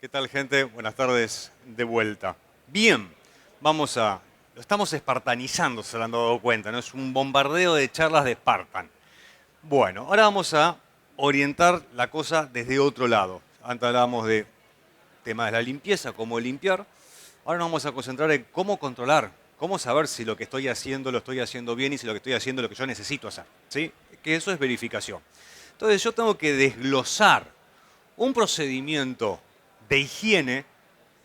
¿Qué tal, gente? Buenas tardes de vuelta. Bien, lo estamos espartanizando, se lo han dado cuenta, ¿no? Es un bombardeo de charlas de Spartan. Bueno, ahora vamos a orientar la cosa desde otro lado. Antes hablábamos de temas de la limpieza, cómo limpiar. Ahora nos vamos a concentrar en cómo controlar, cómo saber si lo que estoy haciendo lo estoy haciendo bien y si lo que estoy haciendo es lo que yo necesito hacer. ¿Sí? Que eso es verificación. Entonces yo tengo que desglosar un procedimiento de higiene.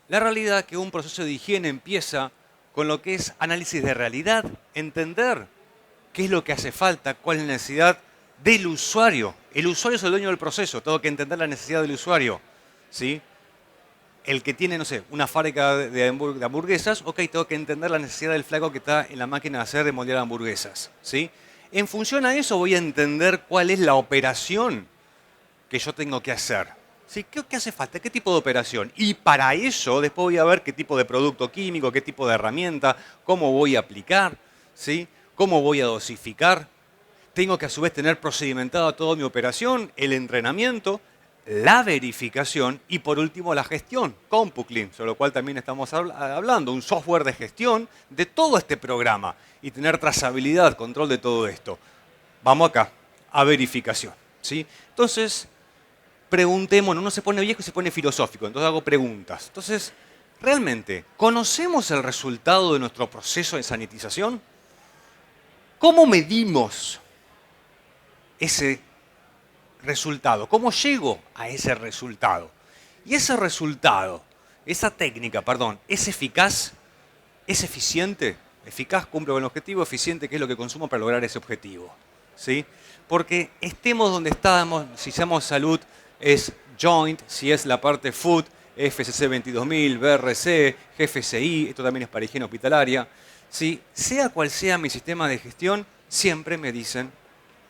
La realidad es que un proceso de higiene empieza con lo que es análisis de realidad, entender qué es lo que hace falta, cuál es la necesidad del usuario. El usuario es el dueño del proceso, tengo que entender la necesidad del usuario. ¿Sí? El que tiene, no sé, una fábrica de hamburguesas, ok, tengo que entender la necesidad del flaco que está en la máquina de hacer de moldear hamburguesas. ¿Sí? En función a eso voy a entender cuál es la operación que yo tengo que hacer. ¿Sí? ¿Qué hace falta? ¿Qué tipo de operación? Y para eso después voy a ver qué tipo de producto químico, qué tipo de herramienta, cómo voy a aplicar, ¿sí? Cómo voy a dosificar. Tengo que a su vez tener procedimentada toda mi operación, el entrenamiento, la verificación y por último la gestión, CompuClean, sobre lo cual también estamos hablando, un software de gestión de todo este programa y tener trazabilidad, control de todo esto. Vamos acá, a verificación. ¿Sí? Entonces, preguntémonos, uno se pone viejo y se pone filosófico, entonces hago preguntas. Entonces, ¿realmente conocemos el resultado de nuestro proceso de sanitización? ¿Cómo medimos ese resultado? ¿Cómo llego a ese resultado? Y ese resultado, esa técnica, perdón, ¿es eficaz? ¿Es eficiente? Eficaz, cumple con el objetivo, eficiente, ¿qué es lo que consumo para lograr ese objetivo? ¿Sí? Porque estemos donde estamos, si seamos salud, es joint, si es la parte food, FCC 22000, BRC, GFCI, esto también es para higiene hospitalaria. ¿Sí? Sea cual sea mi sistema de gestión, siempre me dicen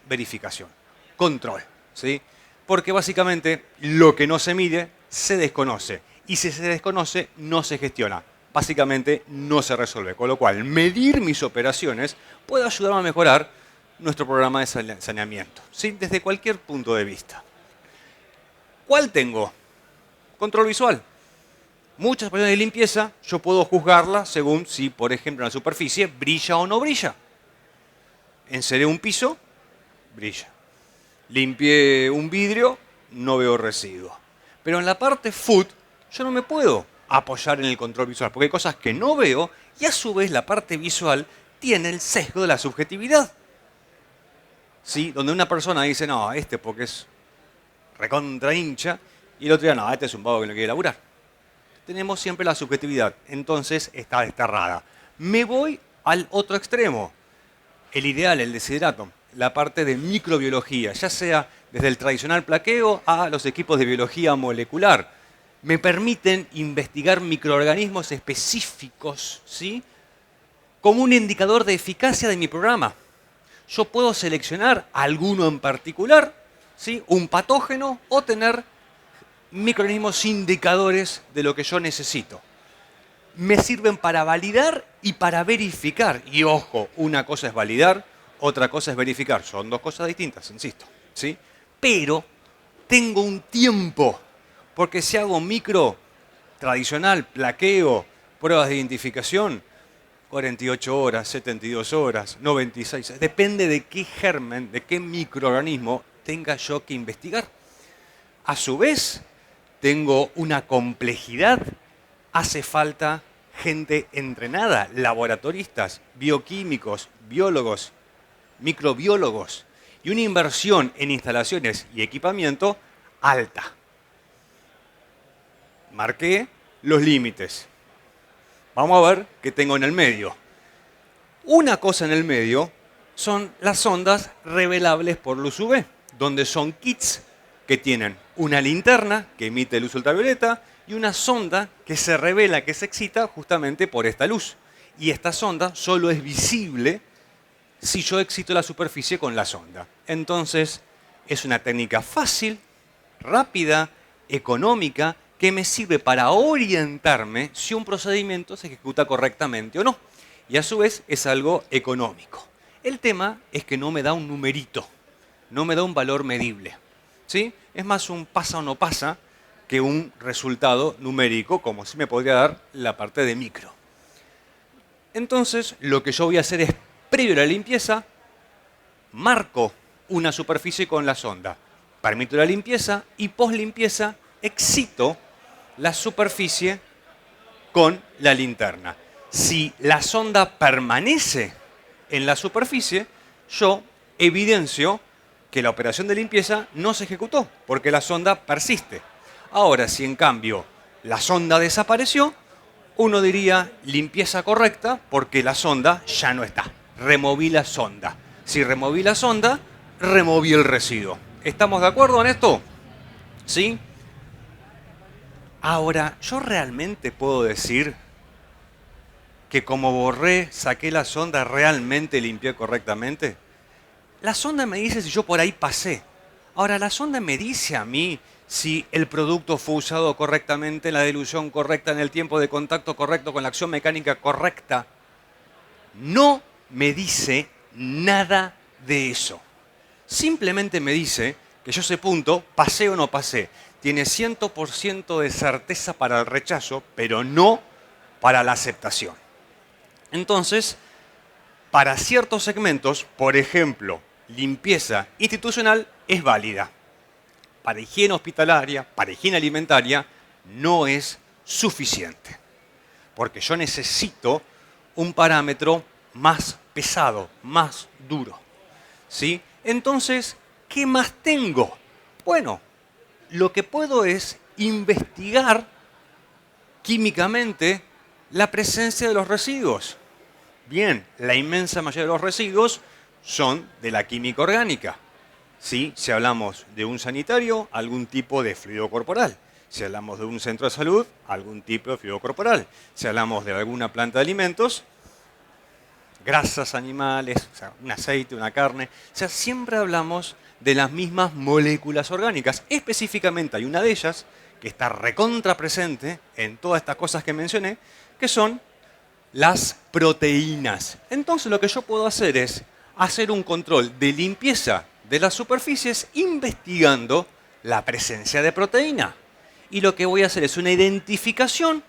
verificación, control. ¿Sí? Porque básicamente lo que no se mide se desconoce. Y si se desconoce, no se gestiona. Básicamente no se resuelve. Con lo cual, medir mis operaciones puede ayudarme a mejorar nuestro programa de saneamiento. ¿Sí? Desde cualquier punto de vista. ¿Cuál tengo? Control visual. Muchas operaciones de limpieza yo puedo juzgarla según si, por ejemplo, en la superficie brilla o no brilla. Enceré un piso, brilla. Limpié un vidrio, no veo residuo. Pero en la parte food, yo no me puedo apoyar en el control visual, porque hay cosas que no veo y a su vez la parte visual tiene el sesgo de la subjetividad. ¿Sí? Donde una persona dice, no, este porque es recontra hincha, y el otro día, no, este es un vago que no quiere laburar. Tenemos siempre la subjetividad, entonces está desterrada. Me voy al otro extremo, el ideal, el desiderato, la parte de microbiología, ya sea desde el tradicional plaqueo a los equipos de biología molecular. Me permiten investigar microorganismos específicos, ¿sí? Como un indicador de eficacia de mi programa. Yo puedo seleccionar alguno en particular, ¿sí? Un patógeno, o tener microorganismos indicadores de lo que yo necesito. Me sirven para validar y para verificar. Y ojo, una cosa es validar, otra cosa es verificar. Son dos cosas distintas, insisto. ¿Sí? Pero tengo un tiempo, porque si hago micro, tradicional, plaqueo, pruebas de identificación, 48 horas, 72 horas, 96. Depende de qué germen, de qué microorganismo tenga yo que investigar. A su vez, tengo una complejidad. Hace falta gente entrenada, laboratoristas, bioquímicos, biólogos, microbiólogos y una inversión en instalaciones y equipamiento alta. Marqué los límites. Vamos a ver qué tengo en el medio. Una cosa en el medio son las sondas revelables por luz UV, donde son kits que tienen una linterna que emite luz ultravioleta y una sonda que se revela, que se excita justamente por esta luz. Y esta sonda solo es visible si yo excito la superficie con la sonda. Entonces, es una técnica fácil, rápida, económica, que me sirve para orientarme si un procedimiento se ejecuta correctamente o no. Y a su vez es algo económico. El tema es que no me da un numerito, no me da un valor medible. ¿Sí? Es más un pasa o no pasa que un resultado numérico, como sí me podría dar la parte de micro. Entonces, lo que yo voy a hacer es, previo a la limpieza, marco una superficie con la sonda. Permito la limpieza y post limpieza excito la superficie con la linterna. Si la sonda permanece en la superficie, yo evidencio que la operación de limpieza no se ejecutó, porque la sonda persiste. Ahora, si en cambio la sonda desapareció, uno diría limpieza correcta porque la sonda ya no está. Removí la sonda. Si removí la sonda, removí el residuo. ¿Estamos de acuerdo en esto? ¿Sí? Ahora, ¿yo realmente puedo decir que como borré, saqué la sonda, realmente limpié correctamente? La sonda me dice si yo por ahí pasé. Ahora, la sonda me dice a mí si el producto fue usado correctamente, la dilución correcta, en el tiempo de contacto correcto, con la acción mecánica correcta. No me dice nada de eso. Simplemente me dice que yo ese punto, pasé o no pasé. Tiene 100% de certeza para el rechazo, pero no para la aceptación. Entonces, para ciertos segmentos, por ejemplo, limpieza institucional es válida. Para higiene hospitalaria, para higiene alimentaria, no es suficiente. Porque yo necesito un parámetro más pesado, más duro. ¿Sí? Entonces, ¿qué más tengo? Bueno, lo que puedo es investigar químicamente la presencia de los residuos. Bien, la inmensa mayoría de los residuos son de la química orgánica. ¿Sí? Si hablamos de un sanitario, algún tipo de fluido corporal. Si hablamos de un centro de salud, algún tipo de fluido corporal. Si hablamos de alguna planta de alimentos, grasas animales, o sea, un aceite, una carne. O sea, siempre hablamos de las mismas moléculas orgánicas. Específicamente hay una de ellas que está recontra presente en todas estas cosas que mencioné, que son las proteínas. Entonces lo que yo puedo hacer es hacer un control de limpieza de las superficies investigando la presencia de proteína. Y lo que voy a hacer es una identificación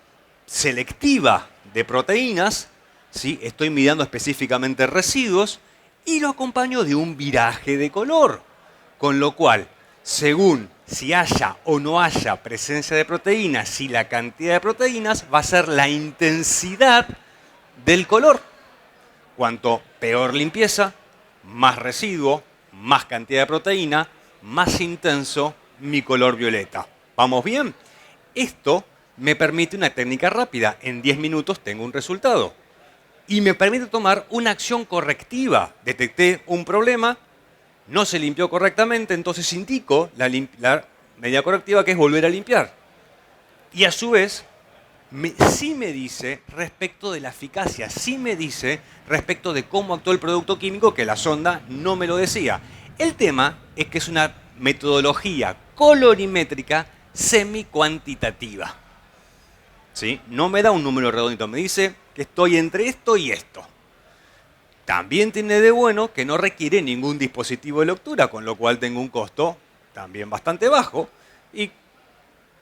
selectiva de proteínas, ¿sí? Estoy midiendo específicamente residuos y lo acompaño de un viraje de color. Con lo cual, según si haya o no haya presencia de proteínas, y la cantidad de proteínas va a ser la intensidad del color. Cuanto peor limpieza, más residuo, más cantidad de proteína, más intenso mi color violeta. ¿Vamos bien? Esto me permite una técnica rápida. En 10 minutos tengo un resultado. Y me permite tomar una acción correctiva. Detecté un problema, no se limpió correctamente, entonces indico la medida correctiva, que es volver a limpiar. Y a su vez, sí me dice respecto de la eficacia, sí me dice respecto de cómo actuó el producto químico, que la sonda no me lo decía. El tema es que es una metodología colorimétrica semi-cuantitativa. ¿Sí? No me da un número redondito, me dice que estoy entre esto y esto. También tiene de bueno que no requiere ningún dispositivo de lectura, con lo cual tengo un costo también bastante bajo. Y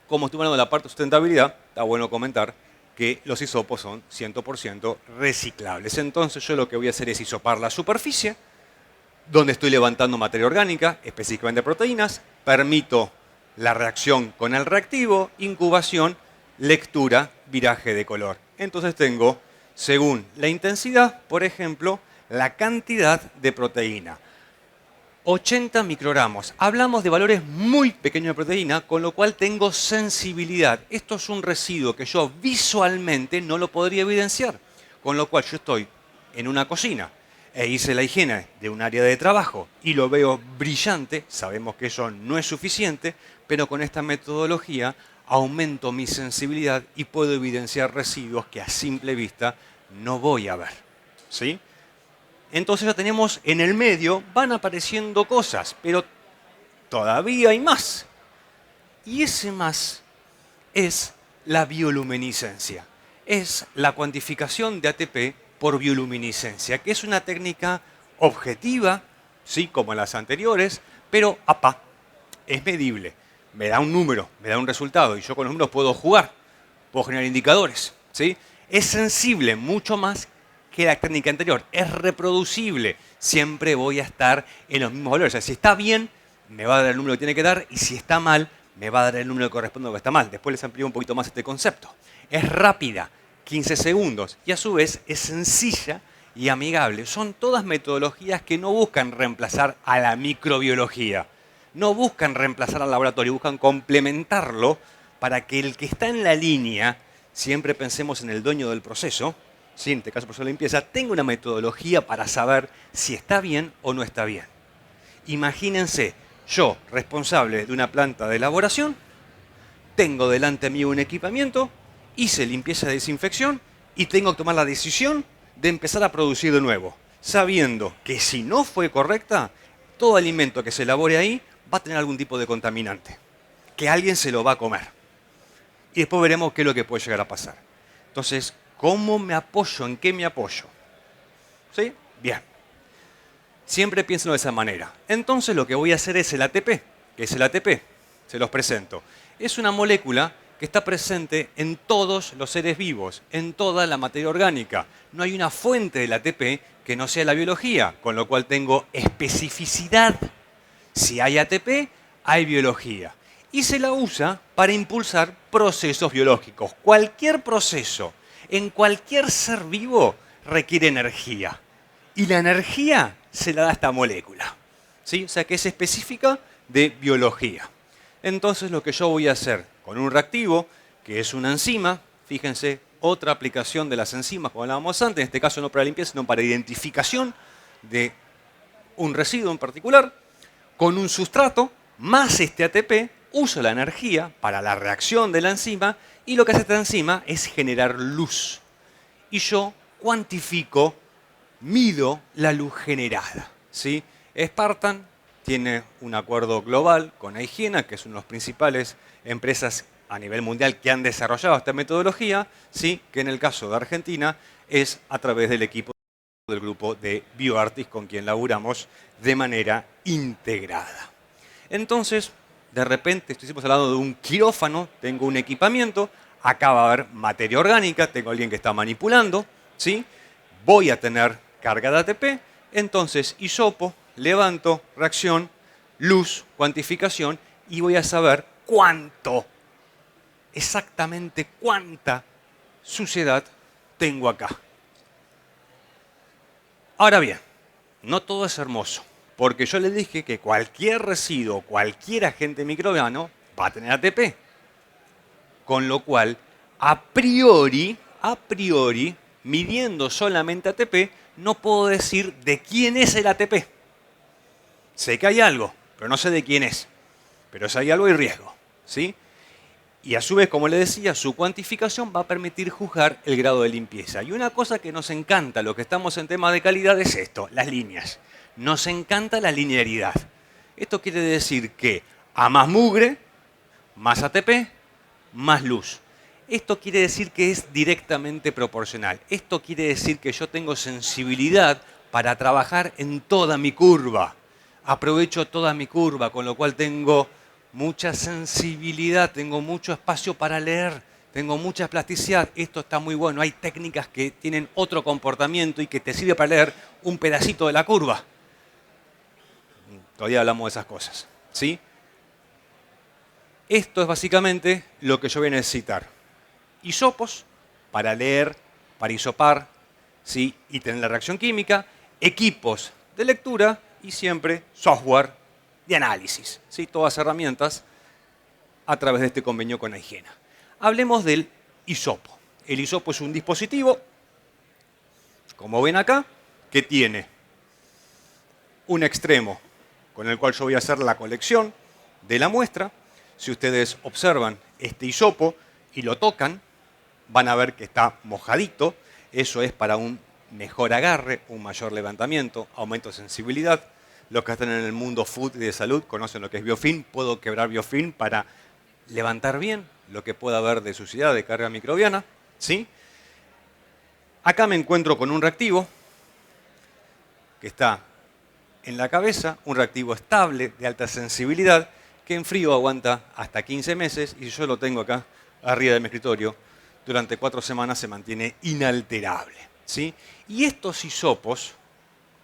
como estoy hablando de la parte de sustentabilidad, está bueno comentar que los hisopos son 100% reciclables. Entonces yo lo que voy a hacer es hisopar la superficie, donde estoy levantando materia orgánica, específicamente proteínas, permito la reacción con el reactivo, incubación, lectura, viraje de color. Entonces tengo, según la intensidad, por ejemplo, la cantidad de proteína. 80 microgramos. Hablamos de valores muy pequeños de proteína, con lo cual tengo sensibilidad. Esto es un residuo que yo visualmente no lo podría evidenciar. Con lo cual yo estoy en una cocina e hice la higiene de un área de trabajo y lo veo brillante. Sabemos que eso no es suficiente, pero con esta metodología aumento mi sensibilidad y puedo evidenciar residuos que a simple vista no voy a ver. ¿Sí? Entonces ya tenemos en el medio, van apareciendo cosas, pero todavía hay más. Y ese más es la bioluminiscencia. Es la cuantificación de ATP por bioluminiscencia, que es una técnica objetiva, sí, como las anteriores, pero es medible. me da un número, me da un resultado, y yo con los números puedo jugar, puedo generar indicadores, ¿sí? Es sensible mucho más que la técnica anterior, es reproducible, siempre voy a estar en los mismos valores. O sea, si está bien, me va a dar el número que tiene que dar, y si está mal, me va a dar el número que corresponde a lo que está mal. Después les amplío un poquito más este concepto. Es rápida, 15 segundos, y a su vez es sencilla y amigable. Son todas metodologías que no buscan reemplazar a la microbiología. No buscan reemplazar al laboratorio, buscan complementarlo para que el que está en la línea, siempre pensemos en el dueño del proceso, ¿sí? En este caso el proceso de limpieza, tenga una metodología para saber si está bien o no está bien. Imagínense, yo, responsable de una planta de elaboración, tengo delante mío un equipamiento, hice limpieza de desinfección y tengo que tomar la decisión de empezar a producir de nuevo, sabiendo que si no fue correcta, todo alimento que se elabore ahí va a tener algún tipo de contaminante, que alguien se lo va a comer. Y después veremos qué es lo que puede llegar a pasar. Entonces, ¿cómo me apoyo? ¿En qué me apoyo? ¿Sí? Bien. Siempre piénsenlo de esa manera. Entonces lo que voy a hacer es el ATP. ¿Qué es el ATP? Se los presento. Es una molécula que está presente en todos los seres vivos, en toda la materia orgánica. No hay una fuente del ATP que no sea la biología, con lo cual tengo especificidad. Si hay ATP, hay biología. Y se la usa para impulsar procesos biológicos. Cualquier proceso, en cualquier ser vivo, requiere energía. Y la energía se la da esta molécula, ¿sí? O sea que es específica de biología. Entonces lo que yo voy a hacer con un reactivo, que es una enzima, fíjense, otra aplicación de las enzimas, como hablábamos antes, en este caso no para limpieza, sino para identificación de un residuo en particular, con un sustrato, más este ATP, uso la energía para la reacción de la enzima, y lo que hace esta enzima es generar luz. Y yo cuantifico, mido la luz generada, ¿sí? Spartan tiene un acuerdo global con Aegena, que es una de las principales empresas a nivel mundial que han desarrollado esta metodología, ¿sí? Que en el caso de Argentina es a través del equipo del grupo de BioArtis con quien laburamos de manera integrada. Entonces, de repente, estamos hablando de un quirófano, tengo un equipamiento, acá va a haber materia orgánica, tengo a alguien que está manipulando, ¿sí? Voy a tener carga de ATP, entonces hisopo, levanto, reacción, luz, cuantificación, y voy a saber cuánto, exactamente cuánta suciedad tengo acá. Ahora bien, no todo es hermoso, porque yo les dije que cualquier residuo, cualquier agente microbiano va a tener ATP. Con lo cual, a priori, midiendo solamente ATP, no puedo decir de quién es el ATP. Sé que hay algo, pero no sé de quién es. Pero si hay algo hay riesgo, ¿sí? Y a su vez, como les decía, su cuantificación va a permitir juzgar el grado de limpieza. Y una cosa que nos encanta, los que estamos en temas de calidad, es esto, las líneas. Nos encanta la linealidad. Esto quiere decir que a más mugre, más ATP, más luz. Esto quiere decir que es directamente proporcional. Esto quiere decir que yo tengo sensibilidad para trabajar en toda mi curva. Aprovecho toda mi curva, con lo cual tengo mucha sensibilidad, tengo mucho espacio para leer, tengo mucha plasticidad. Esto está muy bueno. Hay técnicas que tienen otro comportamiento y que te sirve para leer un pedacito de la curva. Todavía hablamos de esas cosas, ¿sí? Esto es básicamente lo que yo voy a necesitar. Hisopos para leer, para hisopar, ¿sí? Y tener la reacción química, equipos de lectura y siempre software de análisis, ¿sí? Todas herramientas a través de este convenio con Aegena. Hablemos del hisopo. El hisopo es un dispositivo, como ven acá, que tiene un extremo con el cual yo voy a hacer la colección de la muestra. Si ustedes observan este hisopo y lo tocan, van a ver que está mojadito. Eso es para un mejor agarre, un mayor levantamiento, aumento de sensibilidad. Los que están en el mundo food y de salud conocen lo que es biofilm. Puedo quebrar biofilm para levantar bien lo que pueda haber de suciedad, de carga microbiana, ¿sí? Acá me encuentro con un reactivo que está en la cabeza, un reactivo estable de alta sensibilidad, que en frío aguanta hasta 15 meses y si yo lo tengo acá arriba de mi escritorio, durante 4 semanas se mantiene inalterable, ¿sí? Y estos hisopos,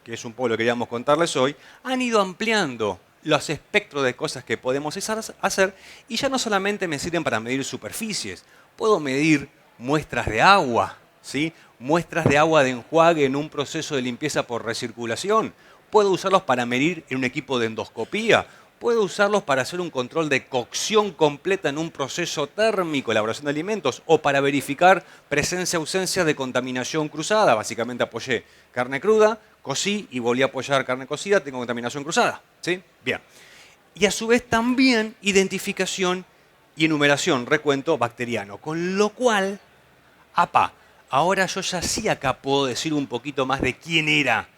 que es un poco lo que queríamos contarles hoy, han ido ampliando los espectros de cosas que podemos hacer y ya no solamente me sirven para medir superficies, puedo medir muestras de agua, ¿sí? Muestras de agua de enjuague en un proceso de limpieza por recirculación, puedo usarlos para medir en un equipo de endoscopía, puedo usarlos para hacer un control de cocción completa en un proceso térmico, elaboración de alimentos, o para verificar presencia-ausencia de contaminación cruzada. Básicamente apoyé carne cruda, cocí y volví a apoyar carne cocida, tengo contaminación cruzada, ¿sí? Bien. Y a su vez también identificación y enumeración, recuento bacteriano. Con lo cual, ahora yo ya sí acá puedo decir un poquito más de quién era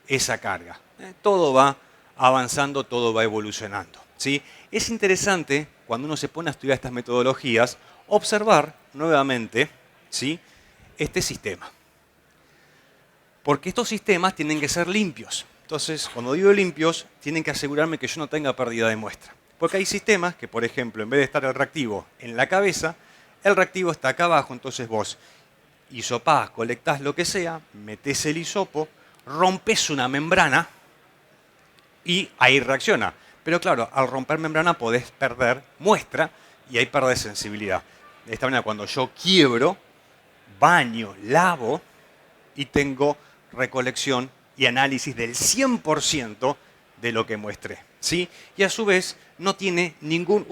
esa carga. Todo va avanzando, todo va evolucionando, ¿sí? Es interesante, cuando uno se pone a estudiar estas metodologías, observar nuevamente, ¿sí?, este sistema. Porque estos sistemas tienen que ser limpios. Entonces, cuando digo limpios, tienen que asegurarme que yo no tenga pérdida de muestra. Porque hay sistemas que, por ejemplo, en vez de estar el reactivo en la cabeza, el reactivo está acá abajo. Entonces vos hisopás, colectás lo que sea, metés el hisopo, rompes una membrana y ahí reacciona. Pero claro, al romper membrana podés perder muestra y ahí perdés sensibilidad. De esta manera, cuando yo quiebro, baño, lavo y tengo recolección y análisis del 100% de lo que muestré, ¿sí? Y a su vez no tiene ningún,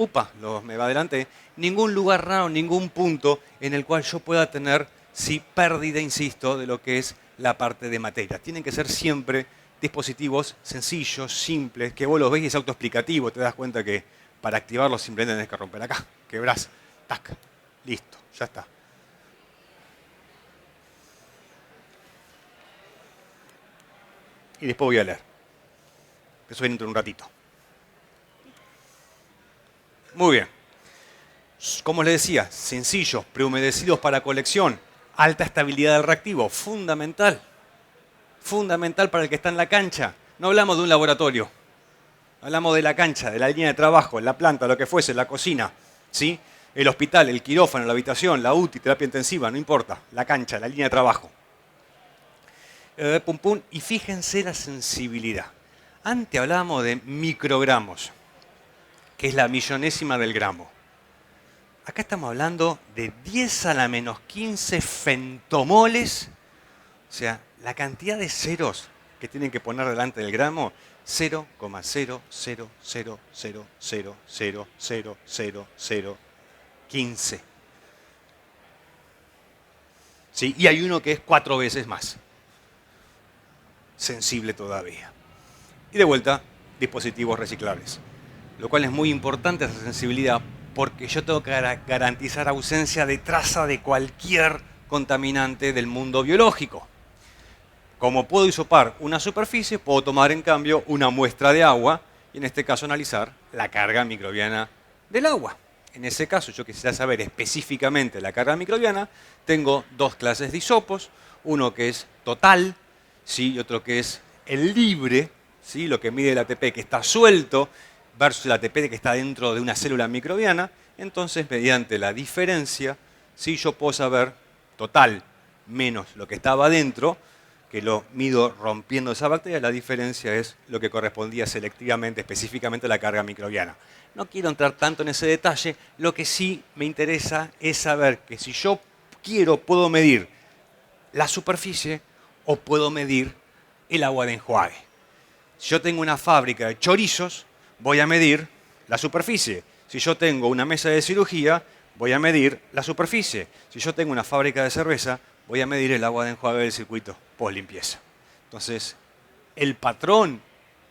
me va adelante, ningún lugar raro, ningún punto en el cual yo pueda tener, sí, pérdida, insisto, de lo que es la parte de materia. Tienen que ser siempre dispositivos sencillos, simples, que vos los ves y es autoexplicativo. Te das cuenta que para activarlos simplemente tenés que romper acá, quebrás, tac, listo, ya está. Y después voy a leer. Eso viene dentro de un ratito. Muy bien. Como les decía, sencillos, prehumedecidos para colección, alta estabilidad del reactivo, fundamental. Fundamental para el que está en la cancha. No hablamos de un laboratorio. Hablamos de la cancha, de la línea de trabajo, la planta, lo que fuese, la cocina, ¿sí? El hospital, el quirófano, la habitación, la UTI, terapia intensiva, no importa. La cancha, la línea de trabajo. Y fíjense la sensibilidad. Antes hablábamos de microgramos, que es la millonésima del gramo. Acá estamos hablando de 10 a la menos 15 femtomoles, o sea, la cantidad de ceros que tienen que poner delante del gramo, 0,00000000015. ¿Sí? Y hay uno que es 4 veces más sensible todavía. Y de vuelta, dispositivos reciclables. Lo cual es muy importante esa sensibilidad porque yo tengo que garantizar ausencia de traza de cualquier contaminante del mundo biológico. Como puedo hisopar una superficie, puedo tomar en cambio una muestra de agua y en este caso analizar la carga microbiana del agua. En ese caso, yo quisiera saber específicamente la carga microbiana, tengo 2 clases de hisopos, uno que es total, ¿sí?, y otro que es el libre, ¿sí?, lo que mide el ATP que está suelto versus el ATP que está dentro de una célula microbiana. Entonces, mediante la diferencia, ¿sí?, yo puedo saber total menos lo que estaba dentro, que lo mido rompiendo esa bacteria, la diferencia es lo que correspondía selectivamente, específicamente a la carga microbiana. No quiero entrar tanto en ese detalle, lo que sí me interesa es saber que si yo quiero, puedo medir la superficie o puedo medir el agua de enjuague. Si yo tengo una fábrica de chorizos, voy a medir la superficie. Si yo tengo una mesa de cirugía, voy a medir la superficie. Si yo tengo una fábrica de cerveza, voy a medir el agua de enjuague del circuito post limpieza. Entonces, el patrón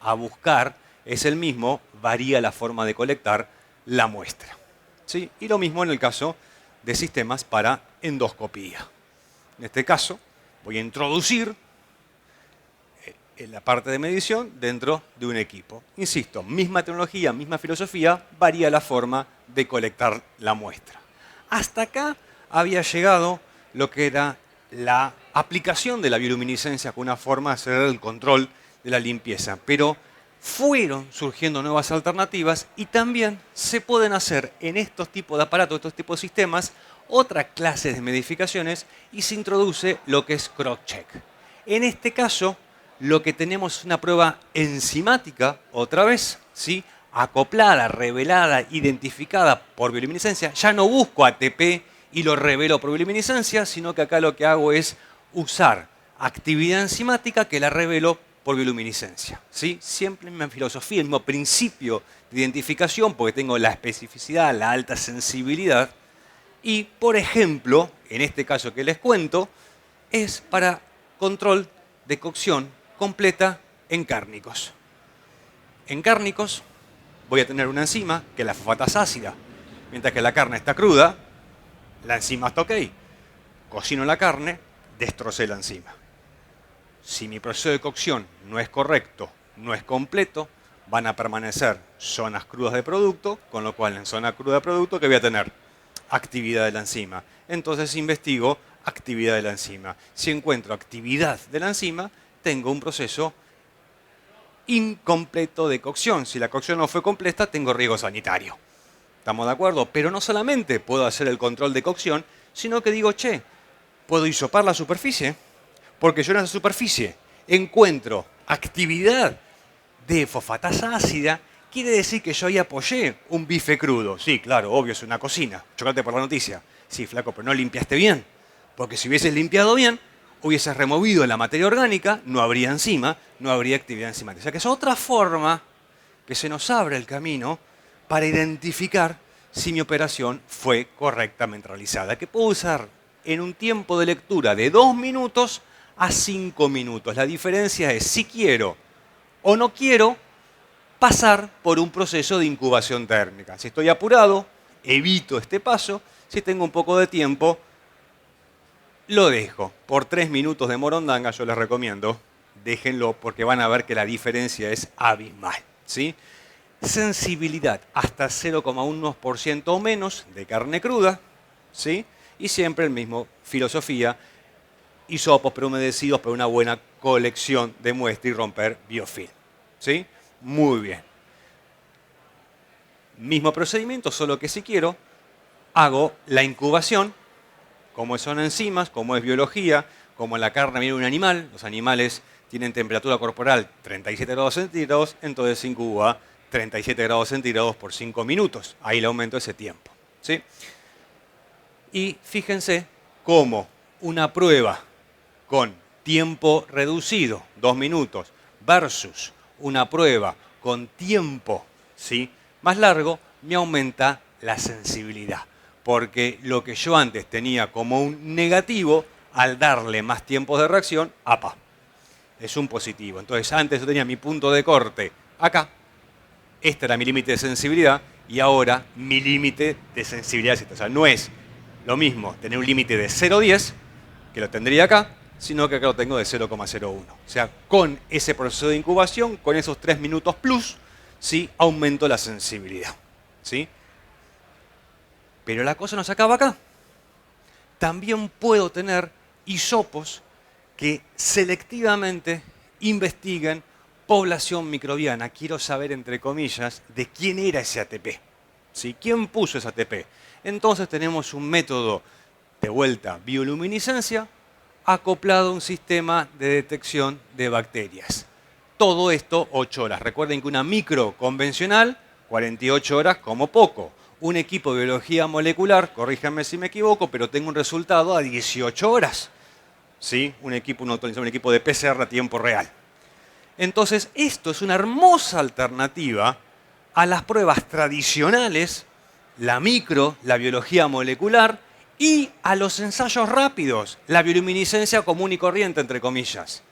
a buscar es el mismo, varía la forma de colectar la muestra, ¿sí? Y lo mismo en el caso de sistemas para endoscopía. En este caso, voy a introducir la parte de medición dentro de un equipo. Insisto, misma tecnología, misma filosofía, varía la forma de colectar la muestra. Hasta acá había llegado lo que era la aplicación de la bioluminiscencia como una forma de hacer el control de la limpieza. Pero fueron surgiendo nuevas alternativas y también se pueden hacer en estos tipos de aparatos, estos tipos de sistemas, otras clases de modificaciones y se introduce lo que es cross-check. En este caso, lo que tenemos es una prueba enzimática, otra vez, ¿sí? Acoplada, revelada, identificada por bioluminiscencia. Ya no busco ATP y lo revelo por bioluminiscencia, sino que acá lo que hago es usar actividad enzimática que la revelo por bioluminiscencia. ¿Sí? Siempre en mi filosofía, el mismo principio de identificación, porque tengo la especificidad, la alta sensibilidad. Y, por ejemplo, en este caso que les cuento, es para control de cocción completa en cárnicos. En cárnicos voy a tener una enzima que es la fosfatasa ácida. Mientras que la carne está cruda, la enzima está ok. Cocino la carne, destrocé la enzima. Si mi proceso de cocción no es correcto, no es completo, van a permanecer zonas crudas de producto, con lo cual en zona cruda de producto, ¿qué voy a tener? Actividad de la enzima. Entonces investigo actividad de la enzima. Si encuentro actividad de la enzima, tengo un proceso incompleto de cocción. Si la cocción no fue completa, tengo riesgo sanitario. ¿Estamos de acuerdo? Pero no solamente puedo hacer el control de cocción, sino que digo, che, puedo hisopar la superficie, porque yo en esa superficie encuentro actividad de fosfatasa ácida. Quiere decir que yo ahí apoyé un bife crudo. Sí, claro, obvio, es una cocina. Chocate por la noticia. Sí, flaco, pero no limpiaste bien. Porque si hubieses limpiado bien, hubieses removido la materia orgánica, no habría enzima, no habría actividad enzimática. O sea que es otra forma que se nos abre el camino para identificar si mi operación fue correctamente realizada. Que puedo usar en un tiempo de lectura de 2 minutos a 5 minutos. La diferencia es si quiero o no quiero pasar por un proceso de incubación térmica. Si estoy apurado, evito este paso. Si tengo un poco de tiempo, lo dejo. Por 3 minutos de morondanga yo les recomiendo, déjenlo porque van a ver que la diferencia es abismal. ¿Sí? Sensibilidad hasta 0,1% o menos de carne cruda. ¿Sí? Y siempre el mismo filosofía. Hisopos prehumedecidos para una buena colección de muestra y romper biofilm. ¿Sí? Muy bien. Mismo procedimiento, solo que si quiero, hago la incubación, como son enzimas, como es biología, como en la carne viene un animal, los animales tienen temperatura corporal 37 grados centígrados, entonces se incuba 37 grados centígrados por 5 minutos. Ahí le aumento ese tiempo. ¿Sí? Y fíjense cómo una prueba con tiempo reducido, 2 minutos, versus una prueba con tiempo, ¿sí?, más largo, me aumenta la sensibilidad. Porque lo que yo antes tenía como un negativo, al darle más tiempos de reacción, ¡apa!, es un positivo. Entonces antes yo tenía mi punto de corte acá, este era mi límite de sensibilidad, y ahora mi límite de sensibilidad es este. O sea, no es lo mismo tener un límite de 0,10, que lo tendría acá, sino que acá lo tengo de 0,01. O sea, con ese proceso de incubación, con esos 3 minutos plus, ¿sí?, aumento la sensibilidad. ¿Sí? Pero la cosa no se acaba acá. También puedo tener hisopos que selectivamente investiguen población microbiana. Quiero saber, entre comillas, de quién era ese ATP. ¿Sí? ¿Quién puso ese ATP? Entonces tenemos un método de vuelta bioluminiscencia acoplado a un sistema de detección de bacterias. Todo esto 8 horas. Recuerden que una micro convencional, 48 horas como poco. Un equipo de biología molecular, corríjanme si me equivoco, pero tengo un resultado a 18 horas. ¿Sí? Un equipo de PCR a tiempo real. Entonces, esto es una hermosa alternativa a las pruebas tradicionales, la micro, la biología molecular, y a los ensayos rápidos, la bioluminiscencia común y corriente, entre comillas.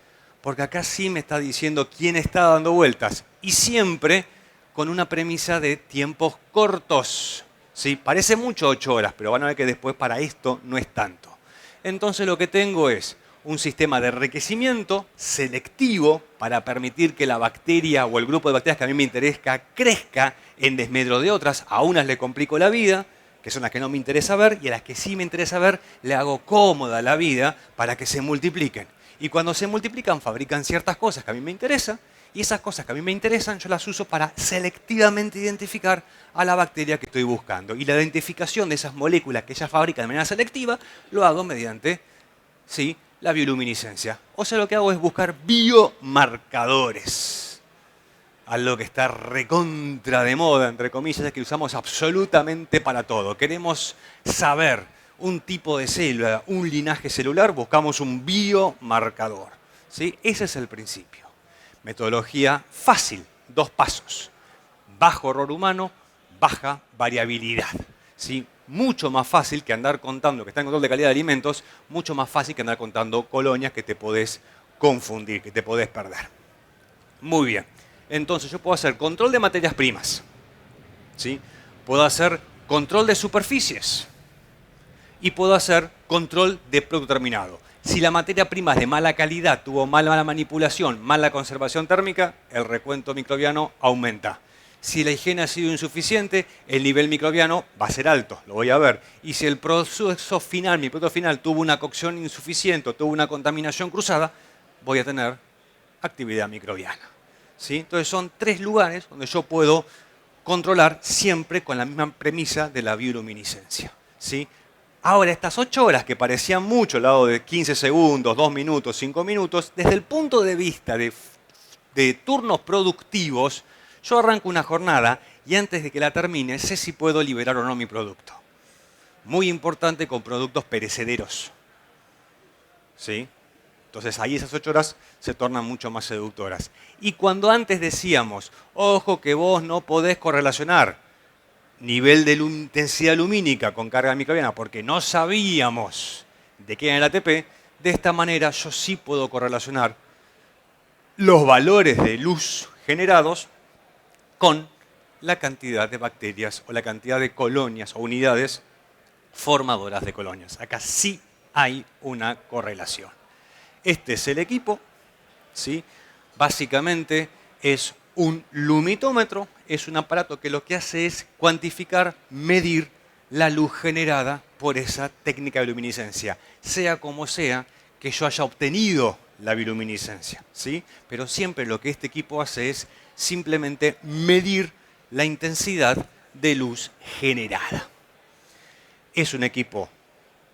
Porque acá sí me está diciendo quién está dando vueltas. Y siempre con una premisa de tiempos cortos. ¿Sí? Parece mucho 8 horas, pero van a ver que después para esto no es tanto. Entonces lo que tengo es un sistema de enriquecimiento selectivo para permitir que la bacteria o el grupo de bacterias que a mí me interesa crezca en desmedro de otras. A unas le complico la vida, que son las que no me interesa ver, y a las que sí me interesa ver le hago cómoda la vida para que se multipliquen. Y cuando se multiplican, fabrican ciertas cosas que a mí me interesan, Y esas cosas que a mí me interesan, yo las uso para selectivamente identificar a la bacteria que estoy buscando. Y la identificación de esas moléculas que ella fabrica de manera selectiva, lo hago mediante, ¿sí?, la bioluminiscencia. O sea, lo que hago es buscar biomarcadores. Algo que está recontra de moda, entre comillas, es que usamos absolutamente para todo. Queremos saber un tipo de célula, un linaje celular, buscamos un biomarcador, ¿sí? Ese es el principio. Metodología fácil, 2 pasos. Bajo error humano, baja variabilidad, ¿sí? Mucho más fácil que andar contando, que está en control de calidad de alimentos, mucho más fácil que andar contando colonias que te podés confundir, que te podés perder. Muy bien. Entonces yo puedo hacer control de materias primas, ¿sí? Puedo hacer control de superficies y puedo hacer control de producto terminado. Si la materia prima es de mala calidad, tuvo mala manipulación, mala conservación térmica, el recuento microbiano aumenta. Si la higiene ha sido insuficiente, el nivel microbiano va a ser alto, lo voy a ver. Y si el proceso final, mi producto final, tuvo una cocción insuficiente, tuvo una contaminación cruzada, voy a tener actividad microbiana, ¿sí? Entonces son 3 lugares donde yo puedo controlar siempre con la misma premisa de la bioluminiscencia, ¿sí? Ahora, estas 8 horas que parecían mucho, al lado de 15 segundos, 2 minutos, 5 minutos, desde el punto de vista de turnos productivos, yo arranco una jornada y antes de que la termine sé si puedo liberar o no mi producto. Muy importante con productos perecederos, ¿sí? Entonces ahí esas 8 horas se tornan mucho más seductoras. Y cuando antes decíamos, ojo que vos no podés correlacionar nivel de intensidad lumínica con carga microbiana porque no sabíamos de qué era el ATP, de esta manera yo sí puedo correlacionar los valores de luz generados con la cantidad de bacterias o la cantidad de colonias o unidades formadoras de colonias. Acá sí hay una correlación. Este es el equipo, ¿sí? Básicamente es un lumitómetro, es un aparato que lo que hace es cuantificar, medir la luz generada por esa técnica de bioluminiscencia, sea como sea que yo haya obtenido la bioluminiscencia, ¿sí? Pero siempre lo que este equipo hace es simplemente medir la intensidad de luz generada. Es un equipo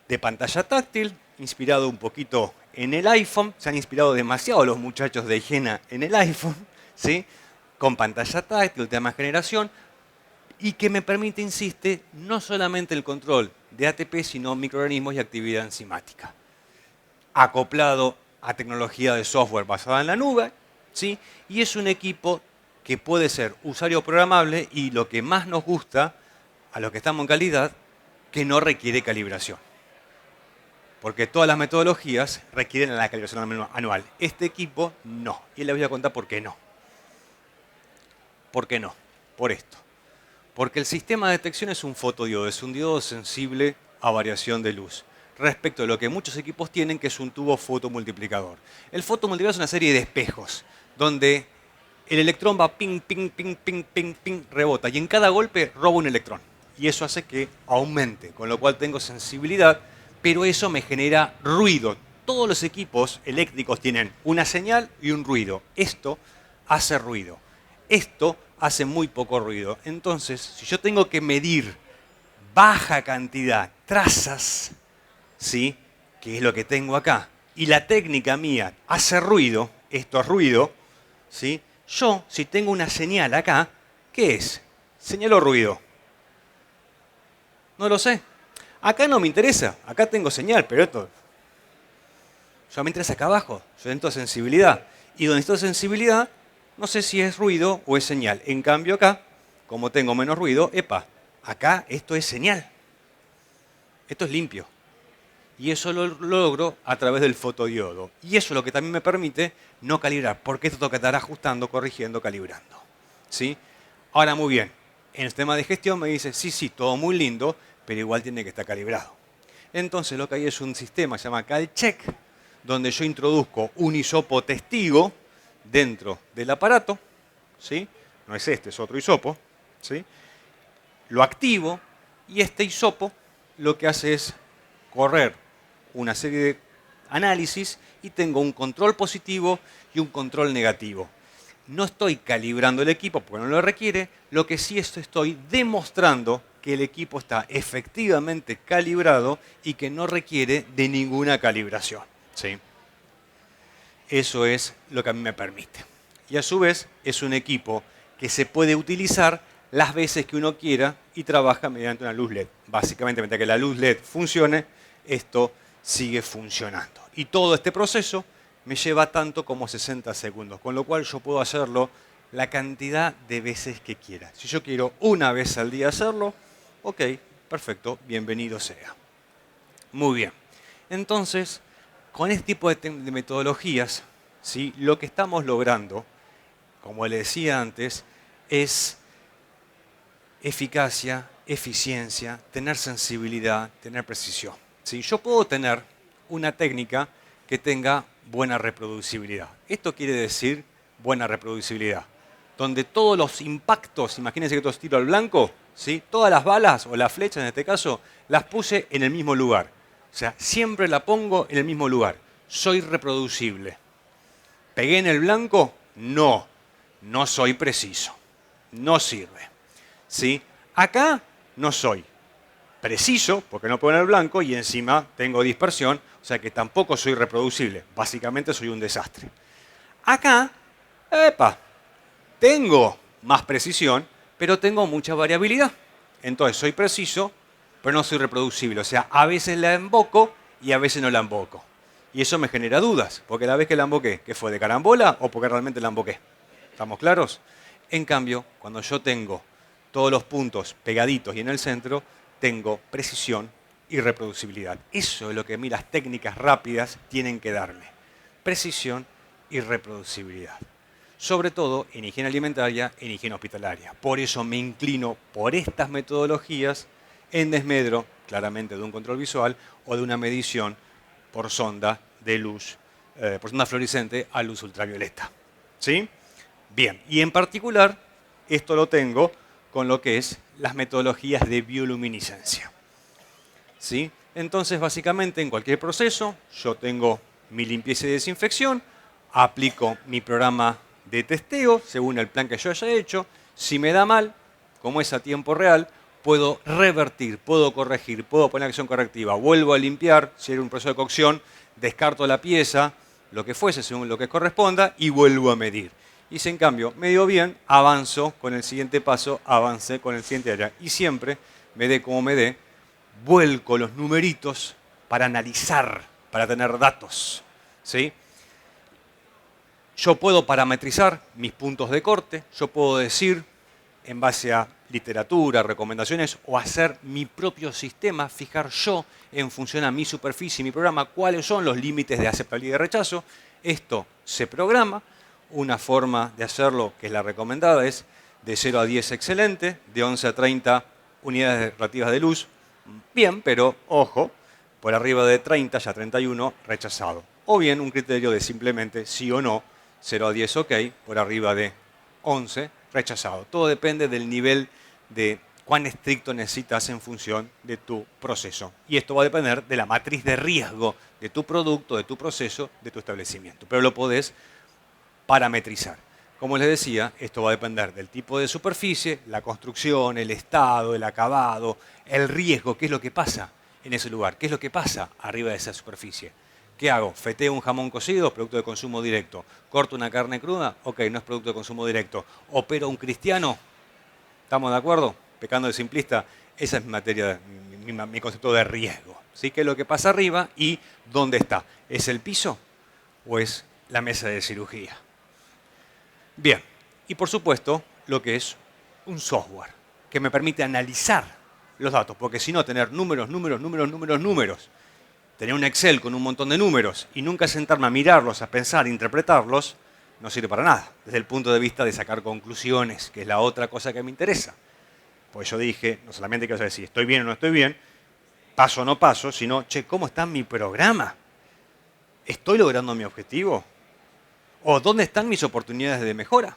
de pantalla táctil, inspirado un poquito en el iPhone. Se han inspirado demasiado los muchachos de Higiene en el iPhone, ¿sí? Con pantalla táctil, última generación, y que me permite, insiste, no solamente el control de ATP, sino microorganismos y actividad enzimática. Acoplado a tecnología de software basada en la nube, ¿sí? Y es un equipo que puede ser usuario programable y lo que más nos gusta a los que estamos en calidad, que no requiere calibración. Porque todas las metodologías requieren la calibración anual. Este equipo no. Y les voy a contar por qué no. ¿Por qué no? Por esto. Porque el sistema de detección es un fotodiodo, es un diodo sensible a variación de luz. Respecto a lo que muchos equipos tienen, que es un tubo fotomultiplicador. El fotomultiplicador es una serie de espejos, donde el electrón va ping, ping, ping, ping, ping, ping, rebota. Y en cada golpe roba un electrón. Y eso hace que aumente, con lo cual tengo sensibilidad, pero eso me genera ruido. Todos los equipos eléctricos tienen una señal y un ruido. Esto hace ruido. Esto hace muy poco ruido. Entonces, si yo tengo que medir baja cantidad, trazas, ¿sí?, que es lo que tengo acá, y la técnica mía hace ruido, esto es ruido, ¿sí?, yo, si tengo una señal acá, ¿qué es? ¿Señal o ruido? No lo sé. Acá no me interesa, acá tengo señal, pero esto... Yo me interesa acá abajo, yo necesito sensibilidad. Y donde necesito sensibilidad, no sé si es ruido o es señal. En cambio acá, como tengo menos ruido, epa, acá esto es señal. Esto es limpio. Y eso lo logro a través del fotodiodo. Y eso es lo que también me permite no calibrar, porque esto tengo que estar ajustando, corrigiendo, calibrando, ¿sí? Ahora, muy bien, en el tema de gestión me dice, sí, todo muy lindo, pero igual tiene que estar calibrado. Entonces lo que hay es un sistema que se llama CalCheck, donde yo introduzco un hisopo testigo dentro del aparato, ¿sí? No es este, es otro hisopo, ¿sí? Lo activo y este hisopo lo que hace es correr una serie de análisis y tengo un control positivo y un control negativo. no estoy calibrando el equipo porque no lo requiere, lo que sí estoy demostrando que el equipo está efectivamente calibrado y que no requiere de ninguna calibración. ¿Sí? Eso es lo que a mí me permite. Y a su vez es un equipo que se puede utilizar las veces que uno quiera y trabaja mediante una luz LED. Básicamente, mientras que la luz LED funcione, esto sigue funcionando. Y todo este proceso me lleva tanto como 60 segundos, con lo cual yo puedo hacerlo la cantidad de veces que quiera. Si yo quiero una vez al día hacerlo, ok, perfecto, bienvenido sea. Muy bien. Entonces, con este tipo de metodologías, ¿sí? Lo que estamos logrando, como le decía antes, es eficacia, eficiencia, tener sensibilidad, tener precisión. ¿Sí? Yo puedo tener una técnica que tenga buena reproducibilidad. Esto quiere decir buena reproducibilidad, donde todos los impactos, imagínense que esto es tiro al blanco, ¿sí? Todas las balas o las flechas en este caso, las puse en el mismo lugar. O sea, siempre la pongo en el mismo lugar. Soy reproducible. ¿Pegué en el blanco? No, no soy preciso. No sirve. ¿Sí? Acá no soy preciso, porque no pego en el blanco, y encima tengo dispersión, o sea que tampoco soy reproducible. Básicamente soy un desastre. Acá, tengo más precisión, pero tengo mucha variabilidad. Entonces soy preciso, pero no soy reproducible. O sea, a veces la invoco y a veces no la invoco. Y eso me genera dudas, porque la vez que la invoqué, ¿qué fue? ¿De carambola o porque realmente la invoqué? ¿Estamos claros? En cambio, cuando yo tengo todos los puntos pegaditos y en el centro, tengo precisión y reproducibilidad. Eso es lo que a mí las técnicas rápidas tienen que darme. Precisión y reproducibilidad. Sobre todo en higiene alimentaria, en higiene hospitalaria. Por eso me inclino por estas metodologías en desmedro, claramente, de un control visual o de una medición por sonda de luz, por sonda fluorescente a luz ultravioleta. ¿Sí? Bien, y en particular, esto lo tengo con lo que es las metodologías de bioluminiscencia. ¿Sí? Entonces, básicamente, en cualquier proceso, yo tengo mi limpieza y desinfección, aplico mi programa de testeo según el plan que yo haya hecho. Si me da mal, como es a tiempo real, puedo revertir, puedo corregir, puedo poner acción correctiva, vuelvo a limpiar, si era un proceso de cocción, descarto la pieza, lo que fuese según lo que corresponda y vuelvo a medir. Y si en cambio me dio bien, avanzo con el siguiente paso, avancé con el siguiente área. Y siempre, me dé como me dé, vuelco los numeritos para analizar, para tener datos. ¿Sí? Yo puedo parametrizar mis puntos de corte, yo puedo decir, en base a literatura, recomendaciones, o hacer mi propio sistema, fijar yo, en función a mi superficie y mi programa, cuáles son los límites de aceptabilidad y de rechazo. Esto se programa. Una forma de hacerlo, que es la recomendada, es de 0 a 10 excelente, de 11 a 30 unidades relativas de luz, bien, pero ojo, por arriba de 30, ya 31, rechazado. O bien un criterio de simplemente sí o no, 0 a 10 ok, por arriba de 11, rechazado. Todo depende del nivel de cuán estricto necesitas en función de tu proceso. Y esto va a depender de la matriz de riesgo de tu producto, de tu proceso, de tu establecimiento. Pero lo podés parametrizar. Como les decía, esto va a depender del tipo de superficie, la construcción, el estado, el acabado, el riesgo, qué es lo que pasa en ese lugar, qué es lo que pasa arriba de esa superficie. ¿Qué hago? ¿Feteo un jamón cocido? Producto de consumo directo. ¿Corto una carne cruda? Ok, no es producto de consumo directo. ¿Opero un cristiano? ¿Estamos de acuerdo? Pecando de simplista, esa es mi materia, mi concepto de riesgo. ¿Sí? ¿Qué es lo que pasa arriba y dónde está? ¿Es el piso o es la mesa de cirugía? Bien, y por supuesto, lo que es un software que me permite analizar los datos, porque si no, tener números, tener un Excel con un montón de números y nunca sentarme a mirarlos, a pensar, a interpretarlos, no sirve para nada, desde el punto de vista de sacar conclusiones, que es la otra cosa que me interesa. Pues yo dije, no solamente quiero saber si estoy bien o no estoy bien, paso o no paso, sino, che, ¿cómo está mi programa? ¿Estoy logrando mi objetivo? ¿O dónde están mis oportunidades de mejora?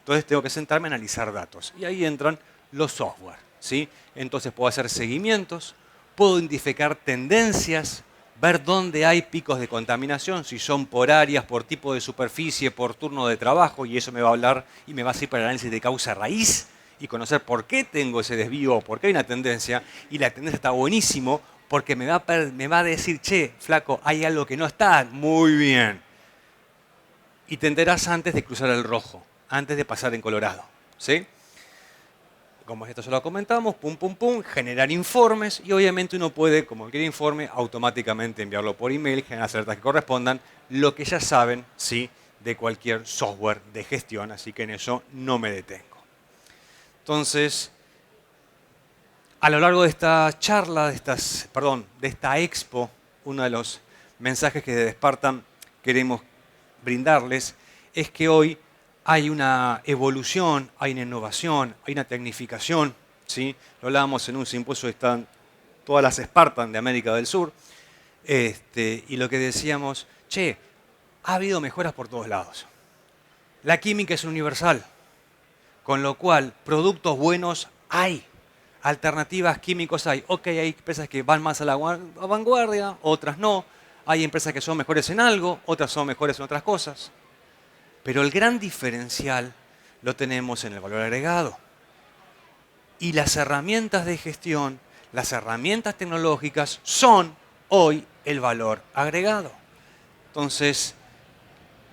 Entonces tengo que sentarme a analizar datos. Y ahí entran los software. ¿Sí? Entonces puedo hacer seguimientos, puedo identificar tendencias, ver dónde hay picos de contaminación, si son por áreas, por tipo de superficie, por turno de trabajo, y eso me va a hablar y me va a servir para el análisis de causa raíz y conocer por qué tengo ese desvío, por qué hay una tendencia, y la tendencia está buenísimo porque me va a decir, che, flaco, hay algo que no está muy bien. Y te enterás antes de cruzar el rojo, antes de pasar en colorado, ¿sí? Como esto ya lo comentamos, pum, pum, pum, generar informes y obviamente uno puede, como cualquier informe, automáticamente enviarlo por email, generar las alertas que correspondan, lo que ya saben, ¿sí?, de cualquier software de gestión, así que en eso no me detengo. Entonces, a lo largo de esta charla, de esta expo, uno de los mensajes que desde Spartan queremos brindarles es que hoy hay una evolución, hay una innovación, hay una tecnificación, ¿sí? Lo hablábamos en un simposio, están todas las Spartan de América del Sur, y lo que decíamos, che, ha habido mejoras por todos lados. La química es universal, con lo cual productos buenos hay, alternativas químicos hay. Ok, hay empresas que van más a la vanguardia, otras no. Hay empresas que son mejores en algo, otras son mejores en otras cosas. Pero el gran diferencial lo tenemos en el valor agregado. Y las herramientas de gestión, las herramientas tecnológicas son hoy el valor agregado. Entonces,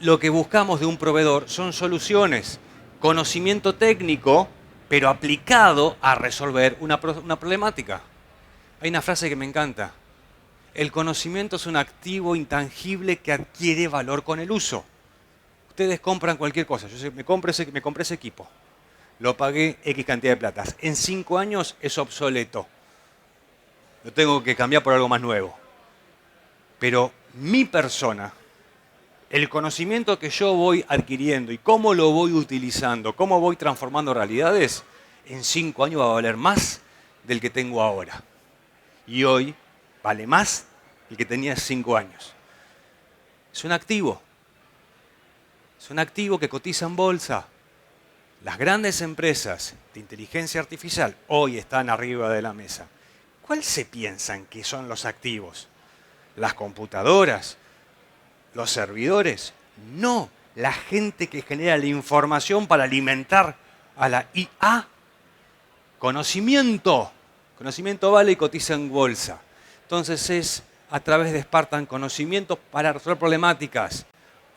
lo que buscamos de un proveedor son soluciones, conocimiento técnico, pero aplicado a resolver una problemática. Hay una frase que me encanta. El conocimiento es un activo intangible que adquiere valor con el uso. Ustedes compran cualquier cosa. Yo me compré ese equipo. Lo pagué X cantidad de platas. En 5 años es obsoleto. Lo tengo que cambiar por algo más nuevo. Pero mi persona, el conocimiento que yo voy adquiriendo y cómo lo voy utilizando, cómo voy transformando realidades, en 5 años va a valer más del que tengo ahora. Y hoy vale más el que tenía 5 años. Es un activo. Es un activo que cotiza en bolsa. Las grandes empresas de inteligencia artificial hoy están arriba de la mesa. ¿Cuál se piensan que son los activos? ¿Las computadoras? ¿Los servidores? No, la gente que genera la información para alimentar a la IA. Conocimiento. Conocimiento vale y cotiza en bolsa. Entonces es a través de Spartan conocimiento para resolver problemáticas.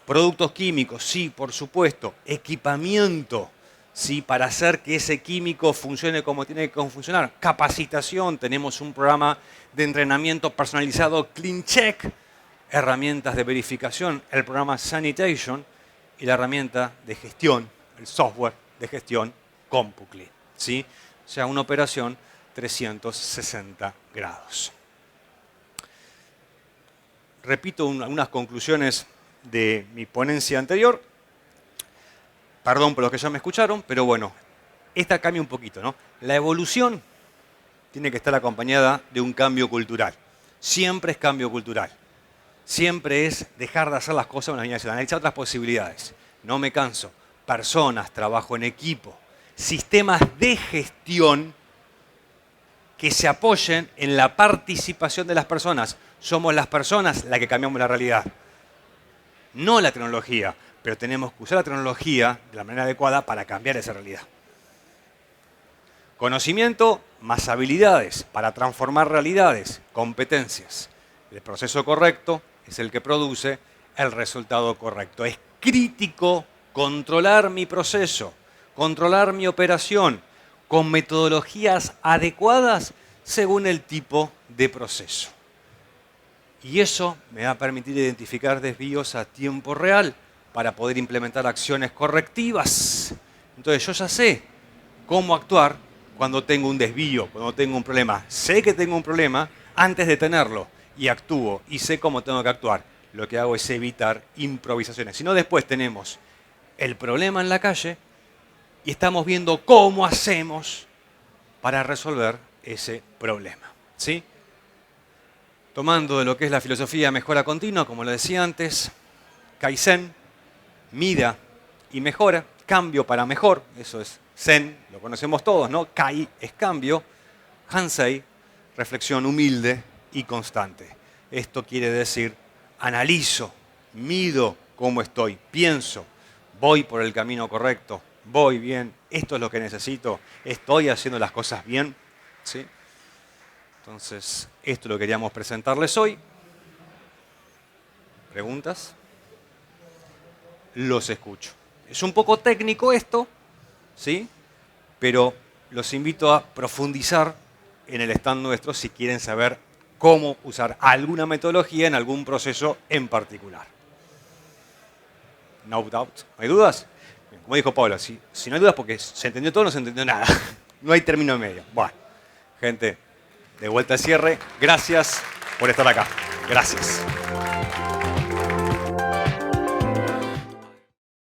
Productos químicos, sí, por supuesto. Equipamiento, sí, para hacer que ese químico funcione como tiene que funcionar. Capacitación, tenemos un programa de entrenamiento personalizado CleanCheck. Herramientas de verificación, el programa Sanitation y la herramienta de gestión, el software de gestión CompuClean, ¿sí? O sea, una operación 360 grados. Repito algunas conclusiones de mi ponencia anterior. Perdón por los que ya me escucharon, pero bueno, esta cambia un poquito, ¿no? La evolución tiene que estar acompañada de un cambio cultural. Siempre es cambio cultural. Siempre es dejar de hacer las cosas de una manera, analizar otras posibilidades. No me canso. Personas, trabajo en equipo, sistemas de gestión que se apoyen en la participación de las personas. Somos las personas las que cambiamos la realidad, no la tecnología, pero tenemos que usar la tecnología de la manera adecuada para cambiar esa realidad. Conocimiento más habilidades para transformar realidades, competencias. El proceso correcto es el que produce el resultado correcto. Es crítico controlar mi proceso, controlar mi operación con metodologías adecuadas según el tipo de proceso. Y eso me va a permitir identificar desvíos a tiempo real para poder implementar acciones correctivas. Entonces yo ya sé cómo actuar cuando tengo un desvío, cuando tengo un problema. Sé que tengo un problema antes de tenerlo y actúo y sé cómo tengo que actuar. Lo que hago es evitar improvisaciones. Si no, después tenemos el problema en la calle y estamos viendo cómo hacemos para resolver ese problema, ¿sí? Tomando de lo que es la filosofía mejora continua, como lo decía antes, Kaizen, mida y mejora, cambio para mejor, eso es Zen, lo conocemos todos, ¿no? Kai es cambio, Hansei, reflexión humilde y constante. Esto quiere decir, analizo, mido cómo estoy, pienso, voy por el camino correcto, voy bien, esto es lo que necesito, estoy haciendo las cosas bien. ¿Sí? Entonces, esto lo queríamos presentarles hoy. ¿Preguntas? Los escucho. Es un poco técnico esto, ¿sí? Pero los invito a profundizar en el stand nuestro si quieren saber cómo usar alguna metodología en algún proceso en particular. No doubt. ¿No hay dudas? Bien, como dijo Pablo, si no hay dudas porque se entendió todo, no se entendió nada. No hay término medio. Bueno, gente, de vuelta al cierre. Gracias por estar acá. Gracias.